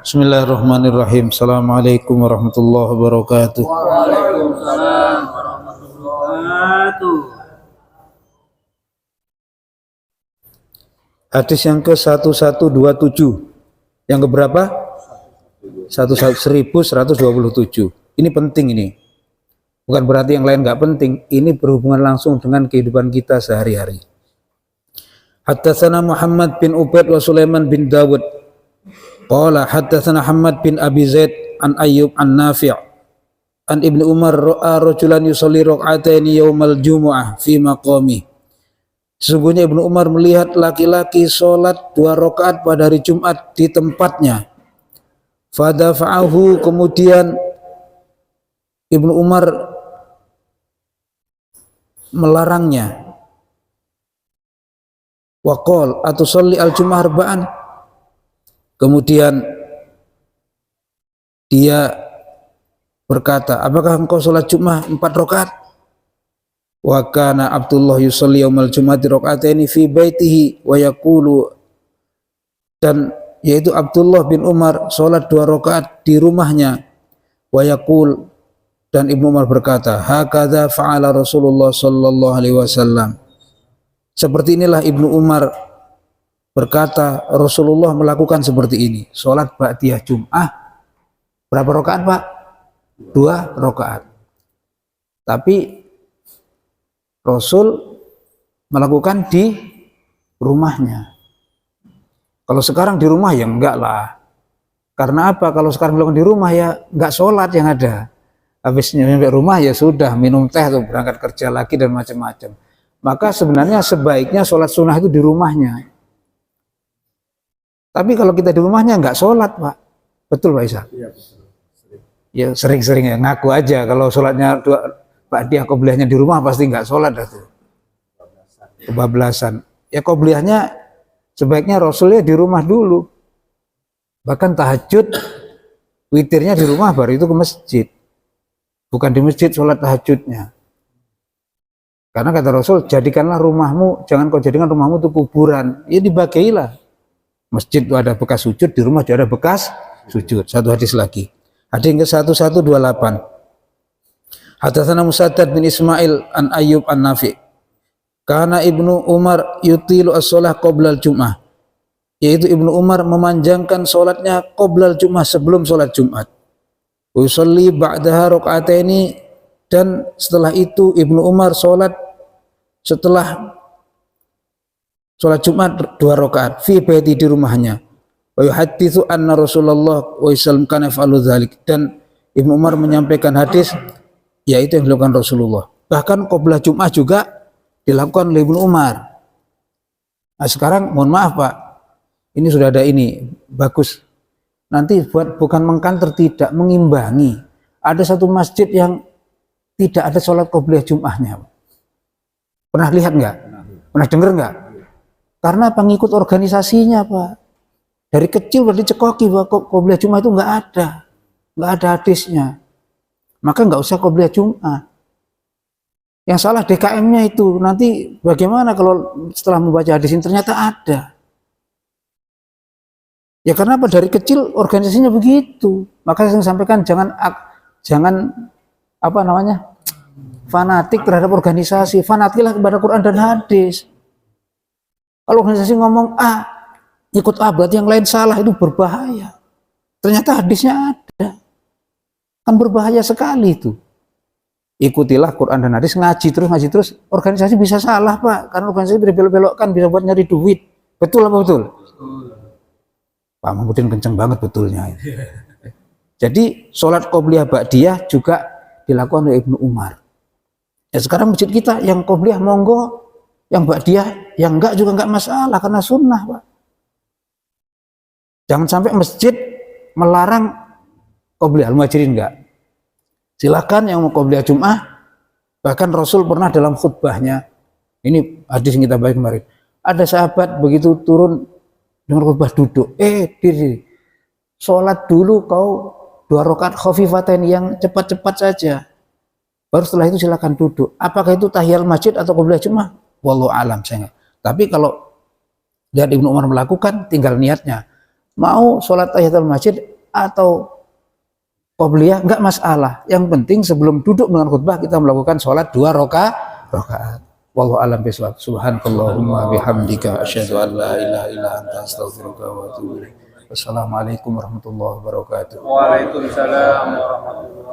Bismillahirrahmanirrahim. Assalamualaikum warahmatullahi wabarakatuh. Waalaikumsalam warahmatullahi wabarakatuh. Hadis yang ke-1127. Yang keberapa? 1127. Ini penting ini. Bukan berarti yang lain nggak penting. Ini berhubungan langsung dengan kehidupan kita sehari-hari. Haddatsana Muhammad bin Ubaid wa Sulaiman bin Dawud. Qala haddatsana Muhammad bin Abi Zaid an Ayyub an Nafi' an Ibnu Umar ra'a rajulan yusalli rak'ataini yaumal jumu'ah fi maqami. Sesungguhnya Ibnu Umar melihat laki-laki sholat 2 rakaat pada hari Jumat di tempatnya. Fadafa'ahu, kemudian Ibnu Umar melarangnya. Wa qala atusalli al-jumu'ah arba'an. Kemudian dia berkata, apakah engkau sholat Jumat 4 rakaat? Wa kana Abdullah yusalli yaumal jum'ati raka'ataini fi baitihi wa yaqulu, dan yaitu Abdullah bin Umar sholat 2 rakaat di rumahnya. Wa yaqul, dan Ibnu Umar berkata, hakadza fa'ala Rasulullah sallallahu alaihi wasallam. Seperti inilah Ibnu Umar berkata, Rasulullah melakukan seperti ini. Sholat ba'diyah Jum'ah berapa rakaat, Pak? 2 rakaat. Tapi Rasul melakukan di rumahnya. Kalau sekarang di rumah ya enggak lah. Karena apa? Kalau sekarang melakukan di rumah ya enggak sholat yang ada. Habis nyampe rumah ya sudah minum teh tuh, berangkat kerja lagi dan macam-macam. Maka sebenarnya sebaiknya sholat sunnah itu di rumahnya. Tapi kalau kita di rumahnya nggak sholat, Pak. Betul, Pak Isa? Iya, betul. Ya sering-sering ya, ngaku aja. Kalau sholatnya ba'diyah qobliyahnya di rumah pasti nggak sholat dah tuh. Kebablasan. Ya qobliyahnya sebaiknya Rasulnya di rumah dulu. Bahkan tahajud, witirnya di rumah, baru itu ke masjid. Bukan di masjid sholat tahajudnya. Karena kata Rasul, jadikanlah rumahmu, jangan kau jadikan rumahmu itu kuburan. Ya dibagilah. Masjid itu ada bekas sujud, di rumah juga ada bekas sujud. Satu hadis lagi. Hadis yang ke-1128. Hadatsana Musaddad bin Ismail an Ayyub an Nafi'. Karena Ibnu Umar yutilu as-shalah qabla al-jum'ah. Yaitu Ibnu Umar memanjangkan salatnya qabla al-jum'ah, sebelum salat Jumat. Wa yusalli ba'daha raka'ataini, dan setelah itu Ibnu Umar salat setelah sholat Jumat 2 rakaat fi baiti, di rumahnya. Wa yuhadditsu anna Rasulullah wa sallam kana yaf'alu dzalik, dan Ibnu Umar menyampaikan hadis yaitu yang dilakukan Rasulullah. Bahkan qabla Jumat juga dilakukan oleh Ibnu Umar. Nah, sekarang mohon maaf, Pak. Ini sudah ada ini, bagus. Nanti buat bukan mengkanter, tidak mengimbangi. Ada satu masjid yang tidak ada sholat qabliyah Jumatnya. Pernah lihat enggak? Pernah dengar enggak? Karena pengikut organisasinya, Pak. Dari kecil udah dicekoki bahwa qobliyah Jumat itu nggak ada hadisnya. Maka nggak usah qobliyah Jumat. Yang salah DKM-nya itu. Nanti bagaimana kalau setelah membaca hadis ini ternyata ada? Ya karena apa? Dari kecil organisasinya begitu. Maka saya sampaikan jangan apa namanya, fanatik terhadap organisasi. Fanatiklah kepada Quran dan hadis. Kalau organisasi ngomong A, ikut A, berarti yang lain salah, itu berbahaya. Ternyata hadisnya ada. Kan berbahaya sekali itu. Ikutilah Quran dan hadis, ngaji terus. Organisasi bisa salah, Pak. Karena organisasi berbelok-belokkan, bisa buat nyari duit. Betul apa betul? Pak Mahmudin kenceng banget betulnya. Jadi sholat qobliyah ba'diyah juga dilakukan oleh Ibnu Umar. Ya sekarang masjid kita yang qobliyah monggo, yang ba'diyah yang enggak juga enggak masalah karena sunnah, Pak. Jangan sampai masjid melarang qobliyah al-muhajirin, enggak. Silakan yang mau qobliyah Jum'ah. Bahkan Rasul pernah dalam khutbahnya, ini hadis yang kita bahas kemarin, ada sahabat begitu turun dengan khutbah duduk, diri, sholat dulu kau 2 rakaat khafifatain yang cepat-cepat saja. Baru setelah itu silakan duduk. Apakah itu tahiyal masjid atau qobliyah Jum'ah? Wallahu alam, saya enggak. Tapi kalau lihat Ibnu Umar melakukan, tinggal niatnya. Mau sholat tahiyatul masjid atau qobliyah, enggak masalah. Yang penting sebelum duduk dengan khutbah kita melakukan sholat 2 rakaat. Wallahu a'lam bishawab. Subhanakallahumma bihamdika asyhadu an la ilaha illa anta astaghfiruka wa atubu ilaik. Wassalamualaikum warahmatullahi wabarakatuh. Waalaikumsalam warahmatullahi wabarakatuh.